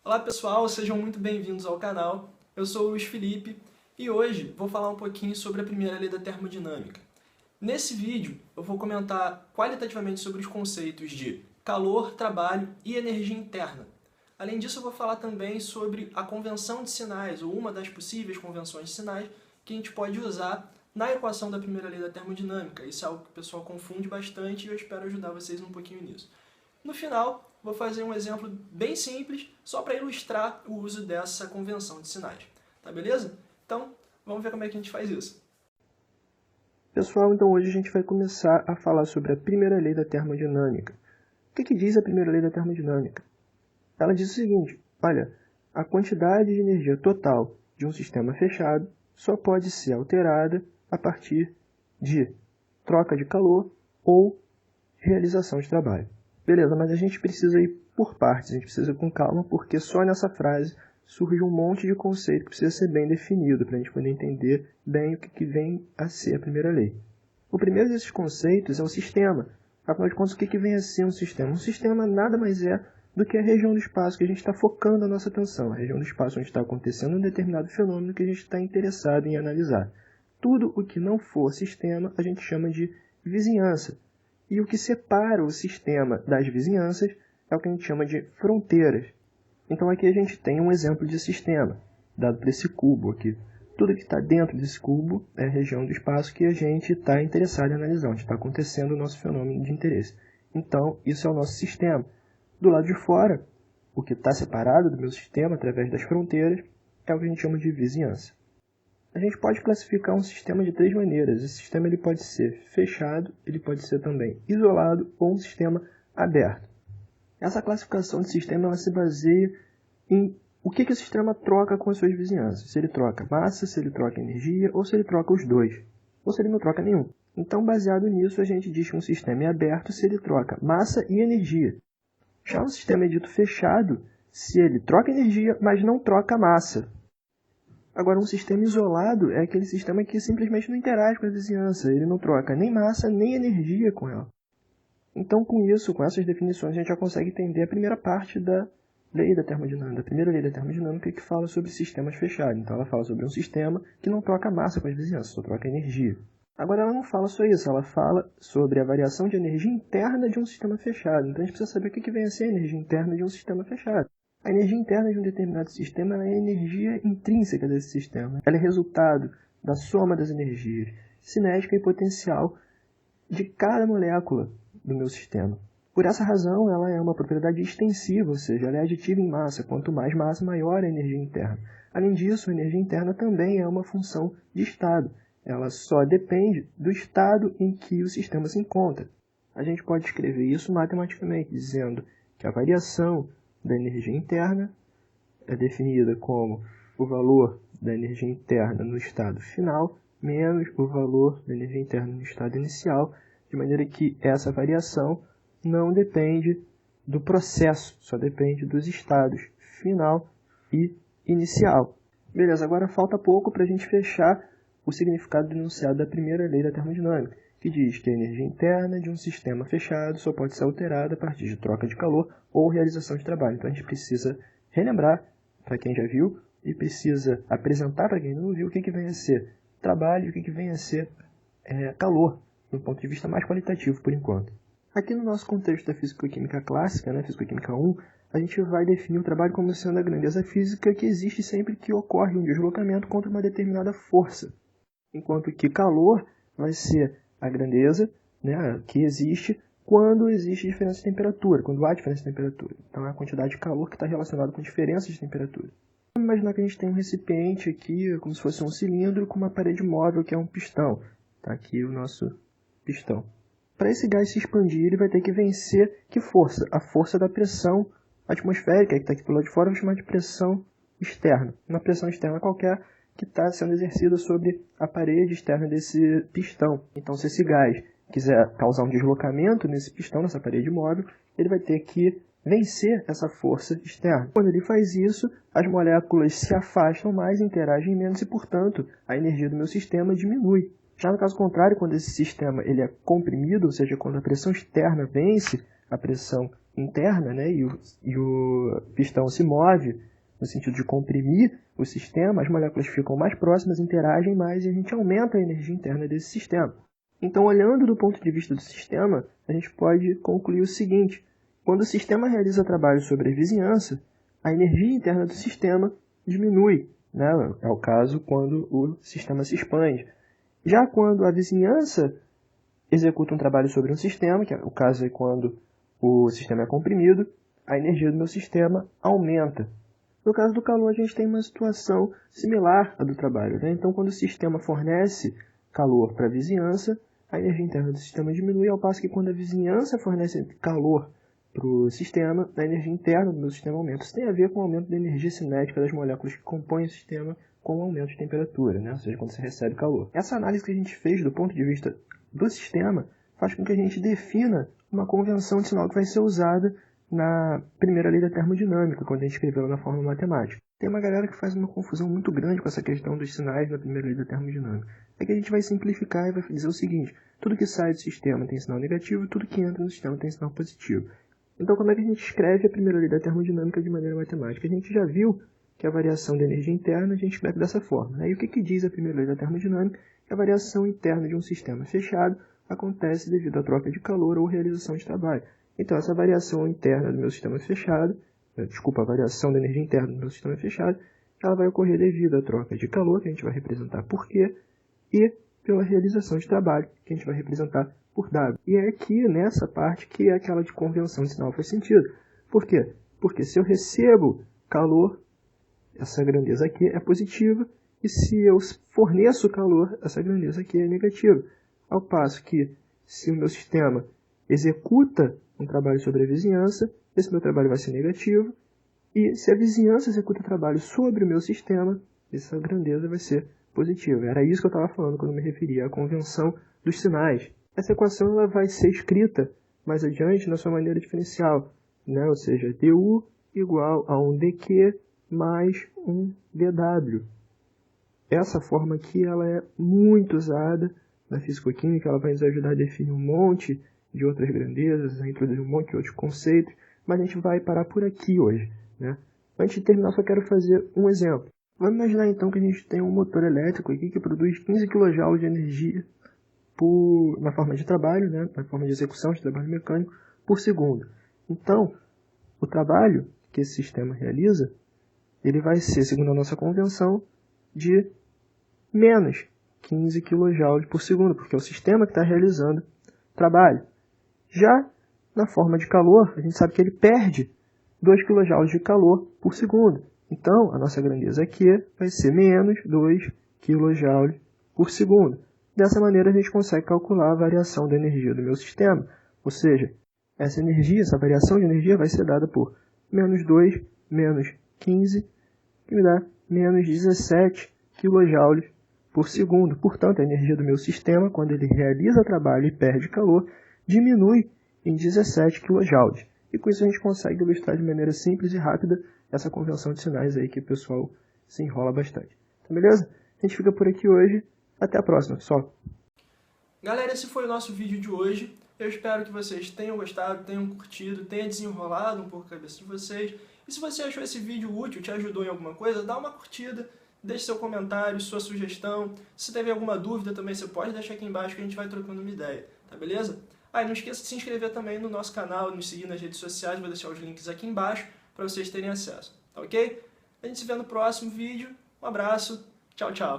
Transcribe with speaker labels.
Speaker 1: Olá pessoal, sejam muito bem-vindos ao canal. Eu sou o Luiz Felipe e hoje vou falar um pouquinho sobre a primeira lei da termodinâmica. Nesse vídeo eu vou comentar qualitativamente sobre os conceitos de calor, trabalho e energia interna. Além disso eu vou falar também sobre a convenção de sinais, ou uma das possíveis convenções de sinais que a gente pode usar na equação da primeira lei da termodinâmica. Isso é algo que o pessoal confunde bastante e eu espero ajudar vocês um pouquinho nisso. No final, vou fazer um exemplo bem simples, só para ilustrar o uso dessa convenção de sinais. Tá beleza? Então, vamos ver como é que a gente faz isso.
Speaker 2: Pessoal, então hoje a gente vai começar a falar sobre a primeira lei da termodinâmica. O que diz a primeira lei da termodinâmica? Ela diz o seguinte: olha, a quantidade de energia total de um sistema fechado só pode ser alterada a partir de troca de calor ou realização de trabalho. Beleza, mas a gente precisa ir por partes, a gente precisa ir com calma, porque só nessa frase surge um monte de conceito que precisa ser bem definido, para a gente poder entender bem o que vem a ser a primeira lei. O primeiro desses conceitos é o sistema. Afinal de contas, o que vem a ser um sistema? Um sistema nada mais é do que a região do espaço que a gente está focando a nossa atenção, a região do espaço onde está acontecendo um determinado fenômeno que a gente está interessado em analisar. Tudo o que não for sistema, a gente chama de vizinhança. E o que separa o sistema das vizinhanças é o que a gente chama de fronteiras. Então aqui a gente tem um exemplo de sistema, dado por esse cubo aqui. Tudo que está dentro desse cubo é a região do espaço que a gente está interessado em analisar, onde está acontecendo o nosso fenômeno de interesse. Então, isso é o nosso sistema. Do lado de fora, o que está separado do meu sistema, através das fronteiras, é o que a gente chama de vizinhança. A gente pode classificar um sistema de três maneiras. Esse sistema ele pode ser fechado, ele pode ser também isolado ou um sistema aberto. Essa classificação de sistema ela se baseia em o que o sistema troca com as suas vizinhanças. Se ele troca massa, se ele troca energia ou se ele troca os dois, ou se ele não troca nenhum. Então, baseado nisso, a gente diz que um sistema é aberto se ele troca massa e energia. Já um sistema é dito fechado se ele troca energia, mas não troca massa. Agora, um sistema isolado é aquele sistema que simplesmente não interage com a vizinhança. Ele não troca nem massa, nem energia com ela. Então, com isso, com essas definições, a gente já consegue entender a primeira parte da lei da termodinâmica. A primeira lei da termodinâmica que fala sobre sistemas fechados. Então, ela fala sobre um sistema que não troca massa com as vizinhanças, só troca energia. Agora, ela não fala só isso. Ela fala sobre a variação de energia interna de um sistema fechado. Então, a gente precisa saber o que vem a ser a energia interna de um sistema fechado. A energia interna de um determinado sistema é a energia intrínseca desse sistema. Ela é resultado da soma das energias cinética e potencial de cada molécula do meu sistema. Por essa razão, ela é uma propriedade extensiva, ou seja, ela é aditiva em massa. Quanto mais massa, maior a energia interna. Além disso, a energia interna também é uma função de estado. Ela só depende do estado em que o sistema se encontra. A gente pode escrever isso matematicamente, dizendo que a variação da energia interna é definida como o valor da energia interna no estado final menos o valor da energia interna no estado inicial, de maneira que essa variação não depende do processo, só depende dos estados final e inicial. Beleza, agora falta pouco para a gente fechar o significado do enunciado da primeira lei da termodinâmica, que diz que a energia interna de um sistema fechado só pode ser alterada a partir de troca de calor ou realização de trabalho. Então a gente precisa relembrar para quem já viu e precisa apresentar para quem não viu o que vem a ser trabalho e o que vem a ser calor, do ponto de vista mais qualitativo por enquanto. Aqui no nosso contexto da físico-química clássica, físico-química 1, a gente vai definir o trabalho como sendo a grandeza física que existe sempre que ocorre um deslocamento contra uma determinada força, enquanto que calor vai ser a grandeza que existe quando existe diferença de temperatura, quando há diferença de temperatura. Então é a quantidade de calor que está relacionada com diferença de temperatura. Vamos imaginar que a gente tem um recipiente aqui, como se fosse um cilindro, com uma parede móvel, que é um pistão. Está aqui o nosso pistão. Para esse gás se expandir, ele vai ter que vencer que força? A força da pressão atmosférica, que está aqui do lado de fora, vamos chamar de pressão externa. Uma pressão externa qualquer que está sendo exercida sobre a parede externa desse pistão. Então, se esse gás quiser causar um deslocamento nesse pistão, nessa parede móvel, ele vai ter que vencer essa força externa. Quando ele faz isso, as moléculas se afastam mais, interagem menos e, portanto, a energia do meu sistema diminui. Já no caso contrário, quando esse sistema ele é comprimido, ou seja, quando a pressão externa vence a pressão interna, né, e o pistão se move no sentido de comprimir o sistema, as moléculas ficam mais próximas, interagem mais e a gente aumenta a energia interna desse sistema. Então, olhando do ponto de vista do sistema, a gente pode concluir o seguinte: quando o sistema realiza trabalho sobre a vizinhança, a energia interna do sistema diminui, né? É o caso quando o sistema se expande. Já quando a vizinhança executa um trabalho sobre um sistema, que é o caso é quando o sistema é comprimido, a energia do meu sistema aumenta. No caso do calor, a gente tem uma situação similar à do trabalho, né? Então, quando o sistema fornece calor para a vizinhança, a energia interna do sistema diminui, ao passo que quando a vizinhança fornece calor para o sistema, a energia interna do meu sistema aumenta. Isso tem a ver com o aumento da energia cinética das moléculas que compõem o sistema com o aumento de temperatura, né? Ou seja, quando você recebe calor. Essa análise que a gente fez do ponto de vista do sistema faz com que a gente defina uma convenção de sinal que vai ser usada na primeira lei da termodinâmica, quando a gente escreveu ela na forma matemática. Tem uma galera que faz uma confusão muito grande com essa questão dos sinais da primeira lei da termodinâmica. É que a gente vai simplificar e vai dizer o seguinte: tudo que sai do sistema tem sinal negativo, tudo que entra no sistema tem sinal positivo. Então, como é que a gente escreve a primeira lei da termodinâmica de maneira matemática? A gente já viu que a variação da energia interna a gente escreve dessa forma, né? E o que diz a primeira lei da termodinâmica? Que a variação interna de um sistema fechado acontece devido à troca de calor ou realização de trabalho. Então, essa variação interna do meu sistema fechado, a variação da energia interna do meu sistema fechado, ela vai ocorrer devido à troca de calor, que a gente vai representar por Q, e pela realização de trabalho, que a gente vai representar por W. E é aqui, nessa parte, que aquela de convenção de sinal faz sentido. Por quê? Porque se eu recebo calor, essa grandeza aqui é positiva, e se eu forneço calor, essa grandeza aqui é negativa. Ao passo que, se o meu sistema executa um trabalho sobre a vizinhança, esse meu trabalho vai ser negativo, e se a vizinhança executa trabalho sobre o meu sistema, essa grandeza vai ser positiva. Era isso que eu estava falando quando me referia à convenção dos sinais. Essa equação ela vai ser escrita mais adiante na sua maneira diferencial, né? Ou seja, du igual a um dq mais um dw. Essa forma aqui ela é muito usada na fisicoquímica, ela vai nos ajudar a definir um monte de outras grandezas, a introduzir um monte de outros conceitos, mas a gente vai parar por aqui hoje, né? Antes de terminar, só quero fazer um exemplo. Vamos imaginar então que a gente tem um motor elétrico aqui que produz 15 kJ de energia na forma de trabalho, né? Na forma de execução de trabalho mecânico, por segundo. Então, o trabalho que esse sistema realiza, ele vai ser, segundo a nossa convenção, de menos 15 kJ por segundo, porque é o sistema que está realizando trabalho. Já na forma de calor, a gente sabe que ele perde 2 kJ de calor por segundo. Então, a nossa grandeza aqui vai ser menos 2 kJ por segundo. Dessa maneira, a gente consegue calcular a variação da energia do meu sistema. Ou seja, essa energia, essa variação de energia vai ser dada por menos 2, menos 15, que me dá menos 17 kJ por segundo. Portanto, a energia do meu sistema, quando ele realiza trabalho e perde calor, diminui em 17 kJ. E com isso a gente consegue ilustrar de maneira simples e rápida essa convenção de sinais aí que o pessoal se enrola bastante. Então, beleza? A gente fica por aqui hoje. Até a próxima, pessoal.
Speaker 1: Galera, esse foi o nosso vídeo de hoje. Eu espero que vocês tenham gostado, tenham curtido, tenha desenrolado um pouco a cabeça de vocês. E se você achou esse vídeo útil, te ajudou em alguma coisa, dá uma curtida, deixe seu comentário, sua sugestão. Se teve alguma dúvida também, você pode deixar aqui embaixo que a gente vai trocando uma ideia, tá beleza? E não esqueça de se inscrever também no nosso canal, nos seguir nas redes sociais, vou deixar os links aqui embaixo para vocês terem acesso, tá ok? A gente se vê no próximo vídeo. Um abraço, tchau, tchau!